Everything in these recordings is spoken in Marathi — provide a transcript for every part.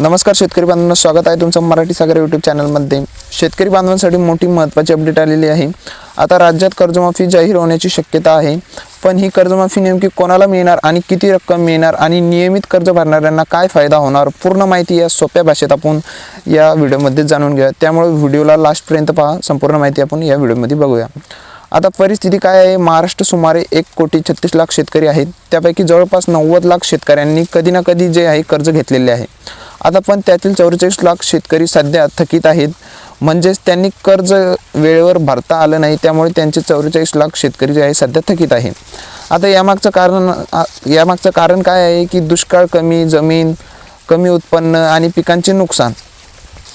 नमस्कार शेतकरी बांधवांनो, स्वागत आहे तुमचं मराठी सागर यूट्यूब चॅनलमध्ये। शेतकरी बांधवांसाठी मोठी महत्त्वाची अपडेट आलेली आहे। आता राज्यात कर्जमाफी जाहीर होण्याची शक्यता आहे, पण ही कर्जमाफी नेमकी कोणाला मिळणार आणि किती रक्कम मिळणार आणि नियमित कर्ज भरणाऱ्यांना काय फायदा होणार, पूर्ण माहिती या सोप्या भाषेत आपण या व्हिडिओमध्ये जाणून घेऊया। त्यामुळे व्हिडिओला लास्टपर्यंत पहा, संपूर्ण माहिती आपण या व्हिडिओमध्ये बघूया। आता परिस्थिती काय आहे, महाराष्ट्र सुमारे 1,36,00,000 शेतकरी आहेत। त्यापैकी जवळपास 90 लाख शेतकऱ्यांनी कधी ना कधी जे आहे कर्ज घेतलेले आहे। आता पण त्यातील 44 लाख शेतकरी सध्या थकीत आहेत, म्हणजेच त्यांनी कर्ज वेळेवर भरता आलं नाही, त्यामुळे त्यांचे 44 लाख शेतकरी जे आहे सध्या थकीत आहे। आता यामागचं कारण काय आहे की दुष्काळ, कमी जमीन, कमी उत्पन्न आणि पिकांचे नुकसान।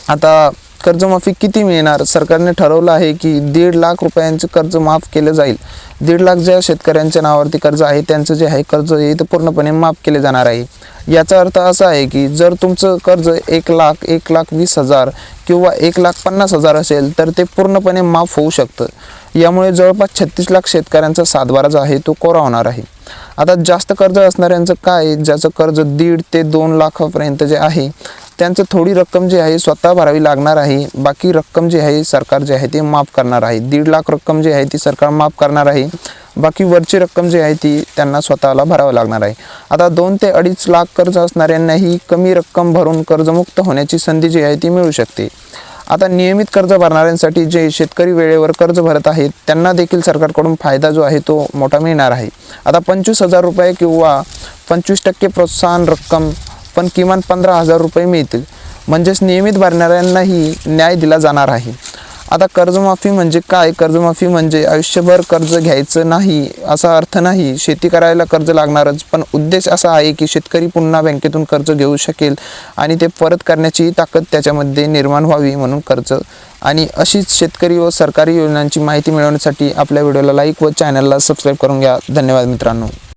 आता कर्जमाफी किती मिळणार, सरकारने ठरवलं आहे की 1.5 लाख रुपयांचे कर्ज माफ केले जाईल। 1.5 लाख ज्या शेतकऱ्यांच्या नावावरती कर्ज आहे त्यांचं जे आहे कर्ज हे ते पूर्णपणे माफ केले जाणार आहे। याचा अर्थ असा आहे की जर तुमचं कर्ज 1 लाख, 1,20,000 किंवा 1,50,000 असेल तर ते पूर्णपणे माफ होऊ शकतं। यामुळे जवळपास 36 लाख शेतकऱ्यांचा सातबारा जो आहे तो कोरा होणार आहे। आता जास्त कर्ज असणाऱ्यांचं काय, ज्याचं कर्ज 1.5 ते 2 लाखापर्यंत जे आहे त्यांचं थोडी रक्कम जी आहे स्वतः भरावी लागणार आहे, बाकी रक्कम जी आहे सरकार जे आहे ते माफ करणार आहे। 1.5 लाख रक्कम जी आहे ती सरकार माफ करणार आहे, बाकी वरची रक्कम जी आहे ती त्यांना स्वतःला भरावं लागणार आहे। आता 2 ते 2.5 लाख कर्ज असणाऱ्यांनाही कमी रक्कम भरून कर्जमुक्त होण्याची संधी जी आहे ती मिळू शकते। आता नियमित कर्ज भरणाऱ्यांसाठी जे शेतकरी वेळेवर कर्ज भरत आहेत त्यांना देखील सरकारकडून फायदा जो आहे तो मोठा मिळणार आहे। आता 25,000 रुपये किंवा 25% प्रोत्साहन रक्कम, पण किमान 15,000 रुपये मिळतील, म्हणजेच नियमित भरणाऱ्यांनाही न्याय दिला जाणार आहे। आता कर्जमाफी म्हणजे काय, कर्जमाफी म्हणजे आयुष्यभर कर्ज घ्यायचं नाही असा अर्थ नाही। शेती करायला कर्ज लागणारच, पण उद्देश असा आहे की शेतकरी पुन्हा बँकेतून कर्ज घेऊ शकेल आणि ते परत करण्याची ताकद त्याच्यामध्ये निर्माण व्हावी म्हणून कर्ज। आणि अशीच शेतकरी व सरकारी योजनांची माहिती मिळवण्यासाठी आपल्या व्हिडिओला लाईक व चॅनलला सबस्क्राईब करून घ्या। धन्यवाद मित्रांनो।